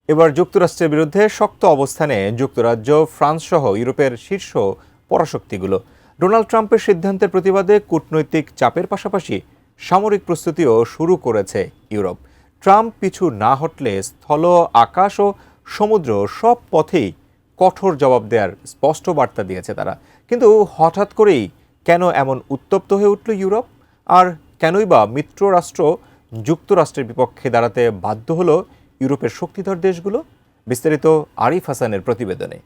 এবার যুক্তরাষ্ট্রের বিরুদ্ধে শক্ত অবস্থানে যুক্তরাজ্য, ফ্রান্স সহ ইউরোপের শীর্ষ পরাশক্তিগুলো। ডোনাল্ড ট্রাম্পের সিদ্ধান্তের প্রতিবাদে কূটনৈতিক চাপের পাশাপাশি সামরিক প্রস্তুতিও শুরু করেছে ইউরোপ। ট্রাম্প পিছু না হটলে স্থল, আকাশ ও সমুদ্র সব পথেই কঠোর জবাব দেওয়ার স্পষ্ট বার্তা দিয়েছে তারা। কিন্তু হঠাৎ করেই কেন এমন উত্তপ্ত হয়ে উঠল ইউরোপ? আর কেনই বা মিত্র রাষ্ট্র যুক্তরাষ্ট্রের বিপক্ষে দাঁড়াতে বাধ্য হলো ইউরোপের শক্তিধর দেশগুলো? বিস্তারিত আরিফ হাসানের প্রতিবেদনে।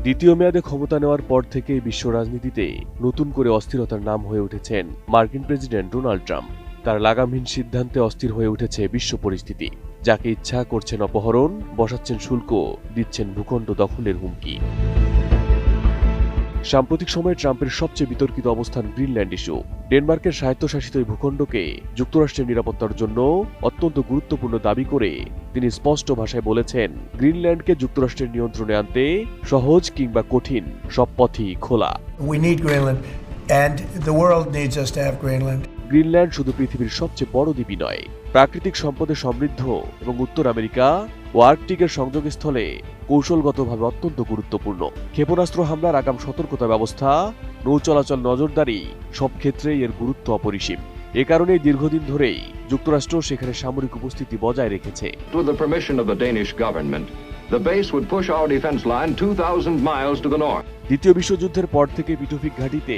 দ্বিতীয় মেয়াদে ক্ষমতা নেওয়ার পর থেকে বিশ্ব রাজনীতিতে নতুন করে অস্থিরতার নাম হয়ে উঠেছেন মার্কিন প্রেসিডেন্ট ডোনাল্ড ট্রাম্প। তার লাগামহীন সিদ্ধান্তে অস্থির হয়ে উঠেছে বিশ্ব পরিস্থিতি। যাকে ইচ্ছা করছেন অপহরণ, বসাচ্ছেন শুল্ক, দিচ্ছেন ভূখণ্ড দখলের হুমকি। সাম্প্রতিক সময়ে ট্রাম্পের সবচেয়ে বিতর্কিত অবস্থান গ্রিনল্যান্ড ইস্যু। ডেনমার্কের স্বায়ত্তশাসিত এই ভূখণ্ডকে যুক্তরাষ্ট্রের নিরাপত্তার জন্য অত্যন্ত গুরুত্বপূর্ণ দাবি করে তিনি স্পষ্ট ভাষায় বলেছেন, গ্রিনল্যান্ডকে যুক্তরাষ্ট্রের নিয়ন্ত্রণে আনতে সহজ কিংবা কঠিন সব পথই খোলা। গ্রিনল্যান্ড শুধু পৃথিবীর সবচেয়ে বড় দ্বীপই নয়, প্রাকৃতিক সম্পদে সমৃদ্ধ এবং উত্তর আমেরিকা ও আর্কটিকের সংযোগস্থলে কৌশলগতভাবে অত্যন্ত গুরুত্বপূর্ণ। ক্ষেপণাস্ত্র হামলার আগাম সতর্কতা ব্যবস্থা, নৌ চলাচল নজরদারি সব ক্ষেত্রেই এর গুরুত্ব অপরিসীম। এ কারণেই দীর্ঘদিন ধরেই যুক্তরাষ্ট্র সেখানে সামরিক উপস্থিতি বজায় রেখেছে। দ্বিতীয় বিশ্বযুদ্ধের পর থেকে পিটোফিক ঘাঁটিতে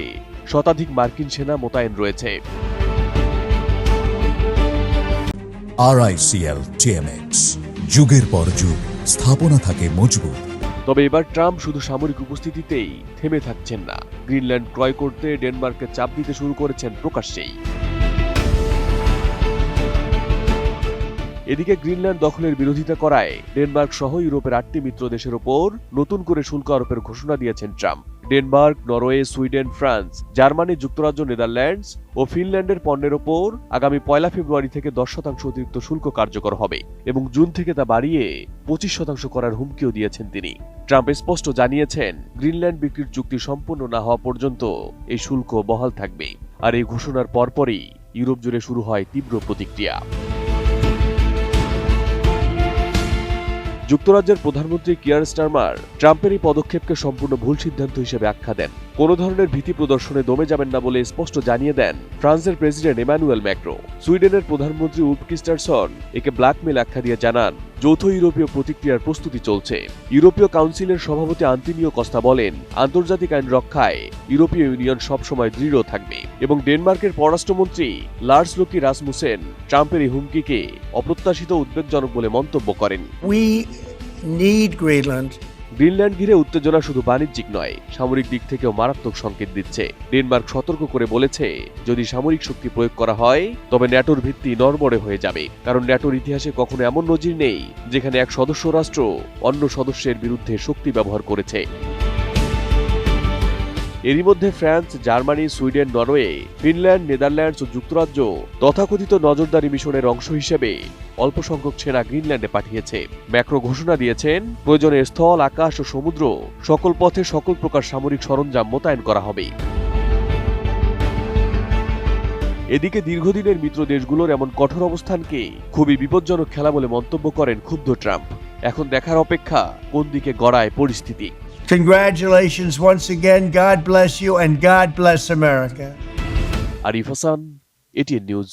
শতাধিক মার্কিন সেনা মোতায়েন রয়েছে। RICL TMX, যুগের পর যুগ স্থাপনা থাকে মজবুত। তবে এবার ট্রাম্প শুধু সামরিক উপস্থিতিতেই থেমে থাকছেন না। গ্রিনল্যান্ড ক্রয় করতে ডেনমার্ককে চাপ দিতে শুরু করেছেন প্রকাশ্যেই। এদিকে গ্রিনল্যান্ড দখলের বিরোধিতা করায় ডেনমার্ক সহ ইউরোপের 8টি মিত্র দেশের ওপর নতুন করে শুল্ক আরোপের ঘোষণা দিয়েছেন Trump. Denmark, Norway, Sweden, France, Germany, যুক্তরাজ্য, নেদারল্যান্ডস ও ফিনল্যান্ডের পণ্যের ওপর আগামী 1 ফেব্রুয়ারি থেকে 10% অতিরিক্ত শুল্ক কার্যকর হবে এবং জুন থেকে তা বাড়িয়ে 25% করার হুমকিও দিয়েছেন তিনি। ট্রাম্প স্পষ্ট জানিয়েছেন, গ্রিনল্যান্ড বিক্রির চুক্তি সম্পূর্ণ না হওয়া পর্যন্ত এই শুল্ক বহাল থাকবে। আর এই ঘোষণার পরপরই ইউরোপ জুড়ে শুরু হয় তীব্র প্রতিক্রিয়া। যুক্তরাজ্যের প্রধানমন্ত্রী কিয়ার স্টারমার ট্রাম্পের এই পদক্ষেপকে সম্পূর্ণ ভুল সিদ্ধান্ত হিসেবে আখ্যা দেন। কোনো ধরনের ভীতি প্রদর্শনে দমে যাবেন না বলে স্পষ্ট জানিয়ে দেন ফ্রান্সের প্রেসিডেন্ট ইমানুয়েল ম্যাক্রো। সুইডেনের প্রধানমন্ত্রী উলফ ক্রিস্টারসন একে ব্ল্যাকমেল আখ্যা দিয়ে জানান, যৌথ ইউরোপীয় প্রতিক্রিয়ার প্রস্তুতি চলছে। ইউরোপীয় কাউন্সিলের সভাপতি আন্তোনিও কস্তা বলেন, আন্তর্জাতিক আইন রক্ষায় ইউরোপীয় ইউনিয়ন সবসময় দৃঢ় থাকবে। এবং ডেনমার্কের পররাষ্ট্রমন্ত্রী লার্স লোকি রাসমুসেন ট্রাম্পের এই হুমকিকে অপ্রত্যাশিত উদ্বেগজনক বলে মন্তব্য করেন। গ্রিনল্যান্ড ঘিরে উত্তেজনা শুধু বাণিজ্যিক নয়, সামরিক দিক থেকেও মারাত্মক সংকেত দিচ্ছে। ডেনমার্ক সতর্ক করে বলেছে, যদি সামরিক শক্তি প্রয়োগ করা হয় তবে ন্যাটোর ভিত্তি নড়বড়ে হয়ে যাবে। কারণ ন্যাটোর ইতিহাসে কখনো এমন নজির নেই যেখানে এক সদস্য রাষ্ট্র অন্য সদস্যের বিরুদ্ধে শক্তি ব্যবহার করেছে। এরই মধ্যে France, Germany, Sweden, Norway, Finland, Netherlands ও যুক্তরাজ্য তথাকথিত নজরদারি মিশনের অংশ হিসেবে অল্প সংখ্যক সেনা গ্রিনল্যান্ডে পাঠিয়েছে। ম্যাক্রো ঘোষণা দিয়েছেন, প্রয়োজনে স্থল, আকাশ ও সমুদ্র সকল পথে সকল প্রকার সামরিক সরঞ্জাম মোতায়েন করা হবে। এদিকে দীর্ঘদিনের মিত্র দেশগুলোর এমন কঠোর অবস্থানকে খুবই বিপজ্জনক খেলা বলে মন্তব্য করেন ক্ষুব্ধ ট্রাম্প। এখন দেখার অপেক্ষা কোন দিকে গড়ায় পরিস্থিতি। Congratulations once again. God bless you and God bless America. Arif Hasan, ATN news.